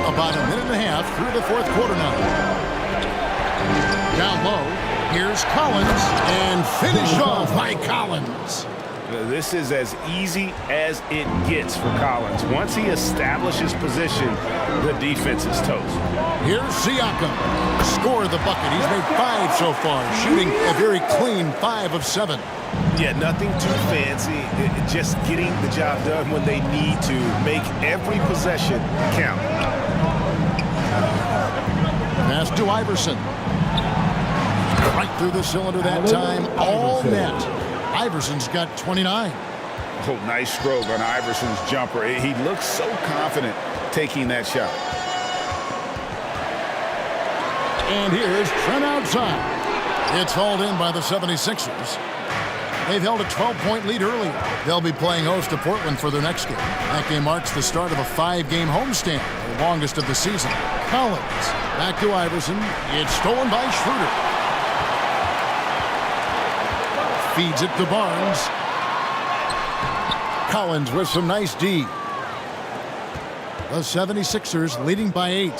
About a minute and a half through the fourth quarter now. Down low, here's Collins, and finished off by Collins. This is as easy as it gets for Collins. Once he establishes position, the defense is toast. Here's Siakam. Scored the bucket. He's made 5 so far, shooting a very clean 5 of 7. Yeah, nothing too fancy. Just getting the job done when they need to. Make every possession count. Pass to Iverson. Right through the cylinder that time. All net. Iverson's got 29. Oh, nice stroke on Iverson's jumper. He looks so confident taking that shot. And here's Trent outside. It's hauled in by the 76ers. They've held a 12-point lead earlier. They'll be playing host to Portland for their next game. That game marks the start of a 5-game homestand, the longest of the season. Collins, back to Iverson. It's stolen by Schroeder. Feeds it to Barnes. Collins with some nice D. The 76ers leading by 8.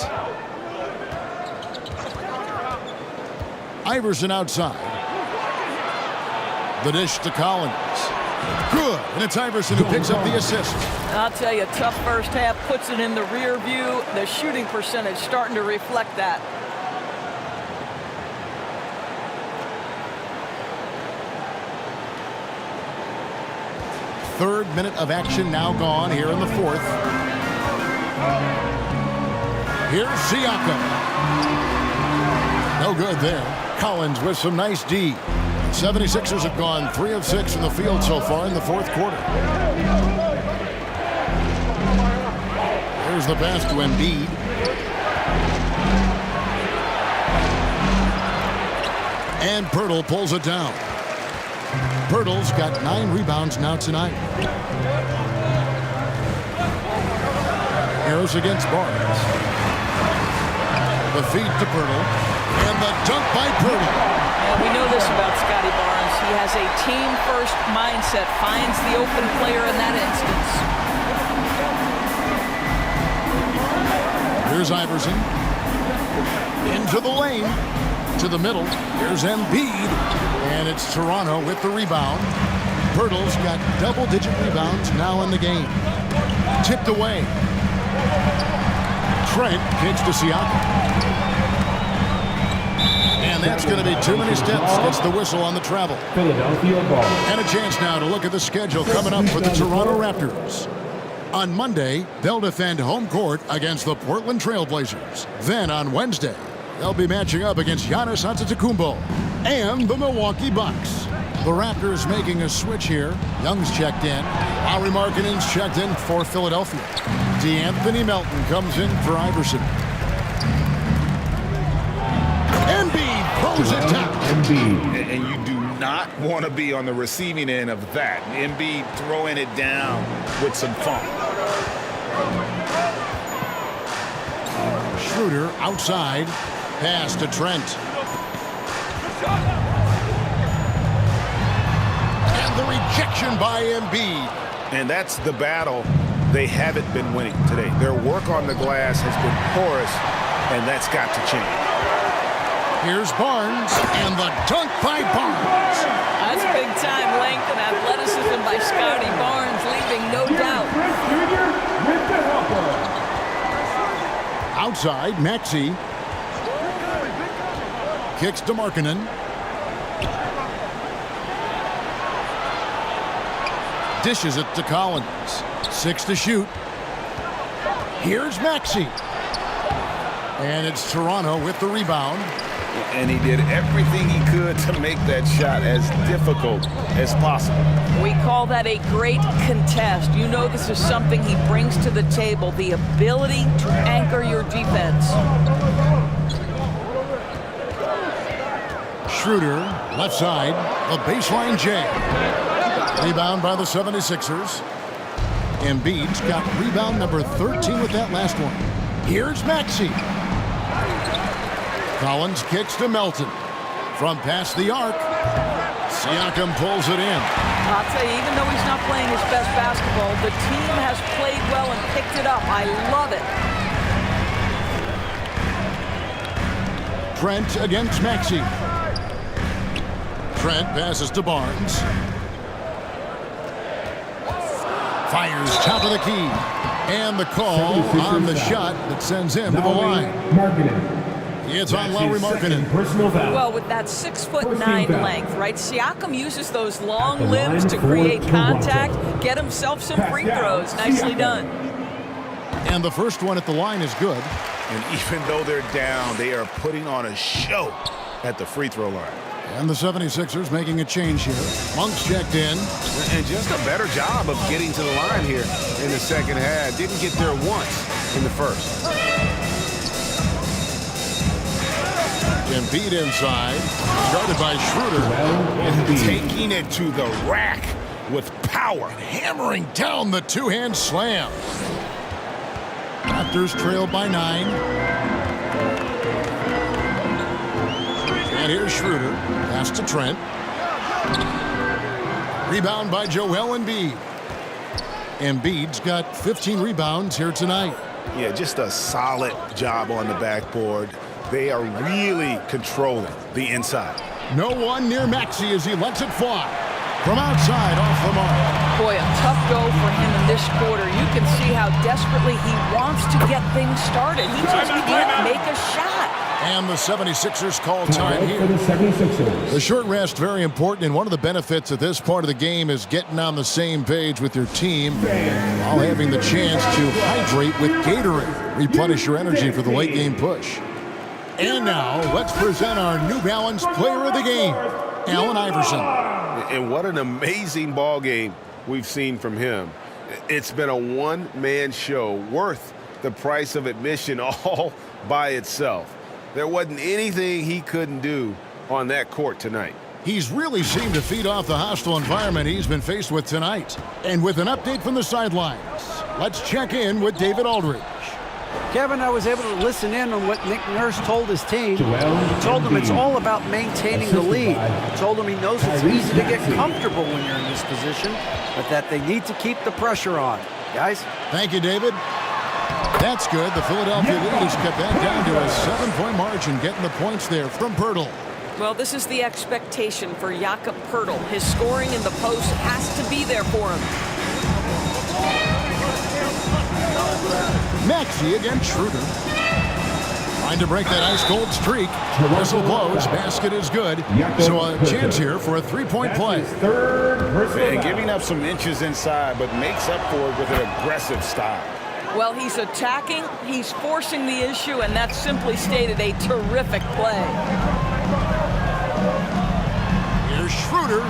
Iverson outside. The dish to Collins. Good. And it's Iverson who picks up the assist. I'll tell you, tough first half, puts it in the rear view. The shooting percentage starting to reflect that. Third minute of action now gone here in the 4th. Here's Siakam. No good there. Collins with some nice D. 76ers have gone 3 of 6 from the field so far in the 4th quarter. Here's the pass to Embiid. And Pirtle pulls it down. Pirtle's got 9 rebounds now tonight. Harris against Barnes. The feed to Pirtle. And the dunk by Pirtle. Yeah, we know this about Scotty Barnes. He has a team-first mindset. Finds the open player in that instance. Here's Iverson. Into the lane. To the middle. Here's Embiid. And it's Toronto with the rebound. Pirtle's got double-digit rebounds now in the game. Tipped away. Trent kicks to Siakam. And that's going to be too many steps. It's the whistle on the travel. Philadelphia ball. And a chance now to look at the schedule coming up for the Toronto Raptors. On Monday, they'll defend home court against the Portland Trail Blazers. Then on Wednesday, they'll be matching up against Giannis Antetokounmpo and the Milwaukee Bucks. The Raptors making a switch here. Young's checked in. Lauri Markkanen's checked in for Philadelphia. DeAnthony Melton comes in for Iverson. Embiid throws it down. And you do not want to be on the receiving end of that. Embiid throwing it down with some funk. Schroeder outside. Pass to Trent. And the rejection by Embiid. And that's the battle they haven't been winning today. Their work on the glass has been porous, and that's got to change. Here's Barnes, and the dunk by Barnes. That's big-time length and athleticism by Scotty Barnes, leaving no doubt. Outside, Maxey. Kicks to Markkanen. Dishes it to Collins. 6 to shoot. Here's Maxey. And it's Toronto with the rebound. And he did everything he could to make that shot as difficult as possible. We call that a great contest. You know this is something he brings to the table, the ability to anchor your defense. Schroeder, left side, the baseline J. Rebound by the 76ers. Embiid's got rebound number 13 with that last one. Here's Maxey. Collins kicks to Melton. From past the arc, Siakam pulls it in. I'll tell you, even though he's not playing his best basketball, the team has played well and picked it up. I love it. Trent against Maxey. Trent passes to Barnes. Fires top of the key. And the call on the shot that sends him to the line. It's on Lauri Markkanen. Personal foul. Well, with that 6'9" length, right? Siakam uses those long limbs to create contact, get himself some free throws. Nicely done. And the first one at the line is good. And even though they're down, they are putting on a show at the free throw line. And the 76ers making a change here. Monk's checked in. And just a better job of getting to the line here in the second half. Didn't get there once in the first. Embiid inside. Started by Schroeder. Taking it to the rack with power. Hammering down the two-hand slam. Raptors trail by 9. And here's Schroeder. Pass to Trent. Rebound by Joel Embiid. Embiid's got 15 rebounds here tonight. Yeah, just a solid job on the backboard. They are really controlling the inside. No one near Maxey as he lets it fly. From outside, off the mark. Boy, a tough go for him in this quarter. You can see how desperately he wants to get things started. He just can't make a shot. And the 76ers call time here. The short rest, very important, and one of the benefits at this part of the game is getting on the same page with your team while having the chance to hydrate with Gatorade. Replenish your energy for the late game push. And now, let's present our New Balance player of the game, Allen Iverson. And what an amazing ball game we've seen from him. It's been a one-man show worth the price of admission all by itself. There wasn't anything he couldn't do on that court tonight. He's really seemed to feed off the hostile environment he's been faced with tonight. And with an update from the sidelines, let's check in with David Aldridge. Kevin, I was able to listen in on what Nick Nurse told his team. He told them it's all about maintaining the lead. He told them he knows it's easy to get comfortable when you're in this position, but that they need to keep the pressure on. Guys? Thank you, David. That's good. The Philadelphia lead has cut that down to a 7-point margin, getting the points there from Poeltl. Well, this is the expectation for Jakob Poeltl. His scoring in the post has to be there for him. Maxey against Schroeder. Trying to break that ice-cold streak. Whistle blows. Basket is good. So a chance here for a three-point play. And giving up some inches inside, but makes up for it with an aggressive style. Well, he's attacking, he's forcing the issue, and that's simply stated a terrific play. Here's Schroeder.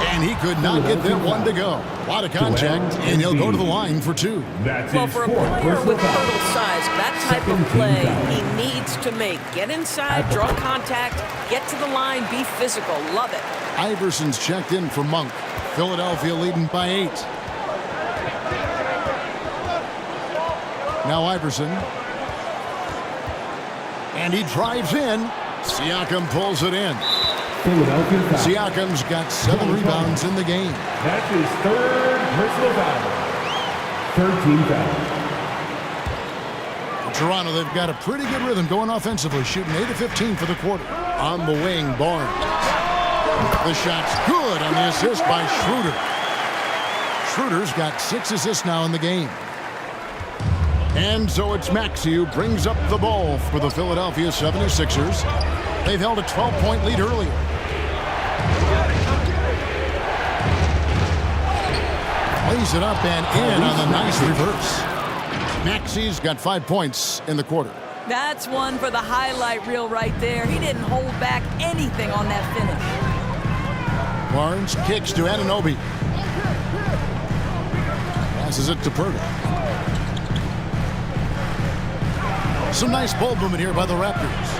And he could not get that one to go. A lot of contact, and he'll go to the line for 2. Well, for a player with Poeltl's size, that type of play he needs to make. Get inside, draw contact, get to the line, be physical. Love it. Iverson's checked in for Monk. Philadelphia leading by 8. Now Iverson. And he drives in. Siakam pulls it in. Siakam's got 7 rebounds in the game. That's his 3rd personal foul. 13 foul. Toronto, they've got a pretty good rhythm going offensively, shooting 8 of 15 for the quarter. On the wing, Barnes. The shot's good on the assist by Schroeder. Schroeder's got 6 assists now in the game. And so it's Maxey who brings up the ball for the Philadelphia 76ers. They've held a 12-point lead earlier. Lays it up and in on the nice reverse. Maxey's got 5 points in the quarter. That's one for the highlight reel right there. He didn't hold back anything on that finish. Barnes kicks to Anunoby. Passes it to Poeltl. Some nice ball movement here by the Raptors.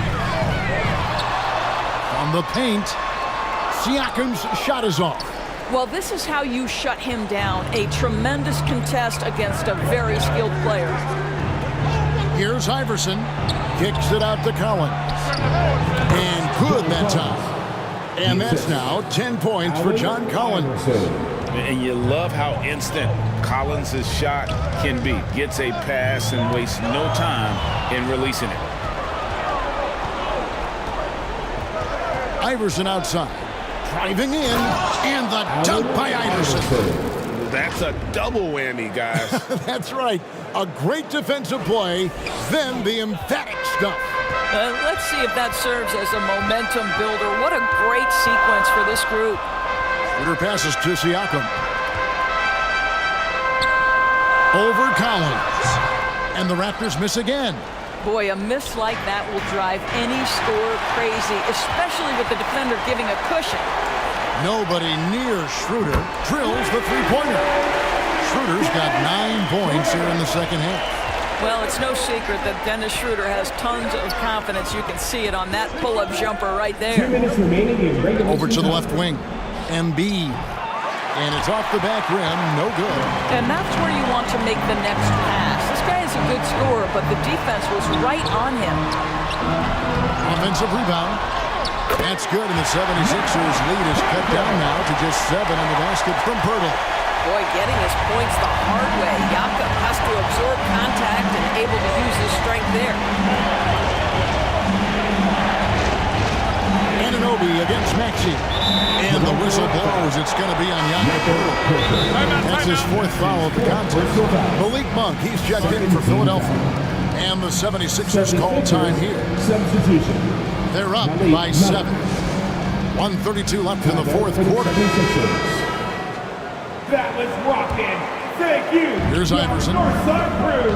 On the paint, Siakam's shot is off. Well, this is how you shut him down. A tremendous contest against a very skilled player. Here's Iverson. Kicks it out to Collins. And good that time. And that's now 10 points for John Collins. And you love how instant Collins' shot can be. Gets a pass and wastes no time in releasing it. Iverson outside. Driving in, and the dunk by Iverson. That's a double whammy, guys. That's right. A great defensive play, then the emphatic stuff. Let's see if that serves as a momentum builder. What a great sequence for this group. Schroeder passes to Siakam. Over Collins. And the Raptors miss again. Boy, a miss like that will drive any scorer crazy, especially with the defender giving a cushion. Nobody near Schroeder drills the three-pointer. Schroeder's got 9 points here in the second half. Well, it's no secret that Dennis Schroeder has tons of confidence. You can see it on that pull-up jumper right there. 2 minutes remaining in regulation. Over to the left wing. Embiid. And it's off the back rim. No good. And that's where you want to make the next pass. This guy is a good scorer, but the defense was right on him. Offensive rebound. That's good, and the 76ers lead is cut down now to just 7 on the basket from Pirtle. Boy, getting his points the hard way. Jakob has to absorb contact and able to use his strength there. Anunoby against Maxey. And the whistle blows. It's going to be on Jakob Pirtle. That's his 4th foul of the contest. Malik Monk, he's checked in for Philadelphia. And the 76ers call time here. Substitution. They're up by 7. 1:32 left in the 4th quarter. That was rocking. Thank you. Here's Iverson. Northside Crew.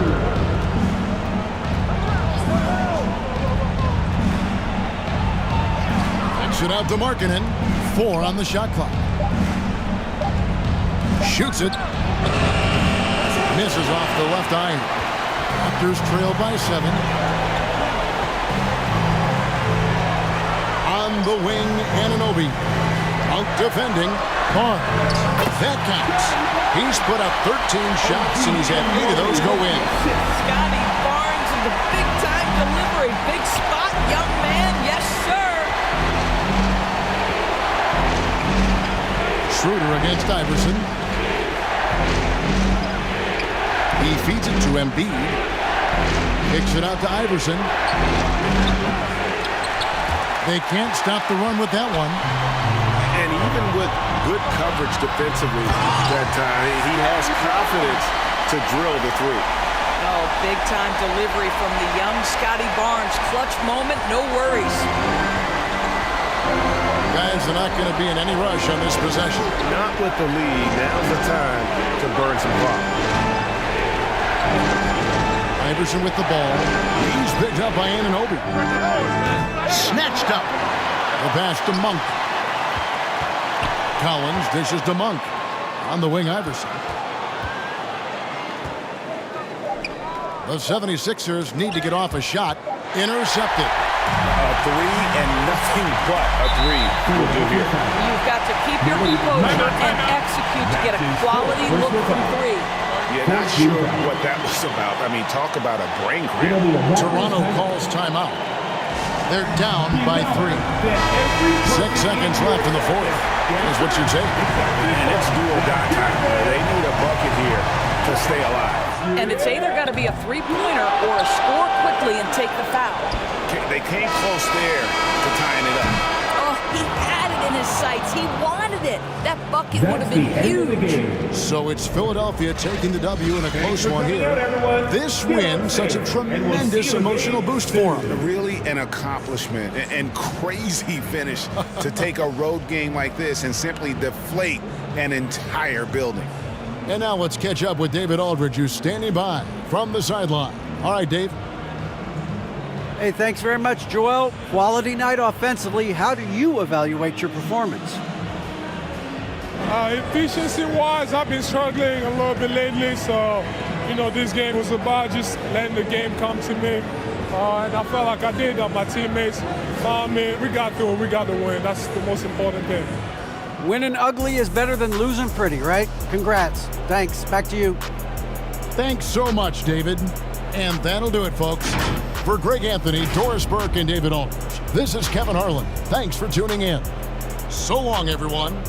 Backs it out to Markkanen. 4 on the shot clock. Shoots it. Misses off the left iron. Raptors trail by 7. On the wing, Anunoby. Out defending. Barnes. That counts. He's put up 13 shots, and he's had 8 of those go in. Scotty Barnes in the big-time delivery. Big spot, young man. Yes, sir. Schroeder against Iverson. He feeds it to Embiid. Kicks it out to Iverson. They can't stop the run with that one. And even with good coverage defensively that time, he has confidence to drill the three. Oh, big-time delivery from the young Scotty Barnes. Clutch moment, no worries. Guys are not going to be in any rush on this possession. Not with the lead. Now's the time to burn some clock. Iverson with the ball. He's picked up by Anunoby. Snatched up. The pass to Monk. Collins dishes to Monk. On the wing, Iverson. The 76ers need to get off a shot. Intercepted. A 3 and nothing but a 3 will do here. You've got to keep your composure and execute to get a quality look from 3. Yeah, not sure what that was about. I mean, talk about a brain cramp. Toronto calls timeout. They're down by 3. 6 seconds left in the 4th. Is what you'd say. And it's do-or-die time. They need a bucket here to stay alive. And it's either got to be a three-pointer or a score quickly and take the foul. They came close there to tying it up. Oh, he had it in his sights. He wanted it. That bucket would have been huge. So it's Philadelphia taking the W in a close one here. This win, such a tremendous emotional boost for them. Really an accomplishment and crazy finish to take a road game like this and simply deflate an entire building. And now let's catch up with David Aldridge, who's standing by from the sideline. All right, Dave. Hey, thanks very much, Joel. Quality night offensively. How do you evaluate your performance? Efficiency-wise, I've been struggling a little bit lately, so, this game was about just letting the game come to me. And I felt like I did that. My teammates found me. We got through it. We got the win. That's the most important thing. Winning ugly is better than losing pretty, right? Congrats. Thanks. Back to you. Thanks so much, David. And that'll do it, folks. For Greg Anthony, Doris Burke, and David Aldridge, this is Kevin Harlan. Thanks for tuning in. So long, everyone.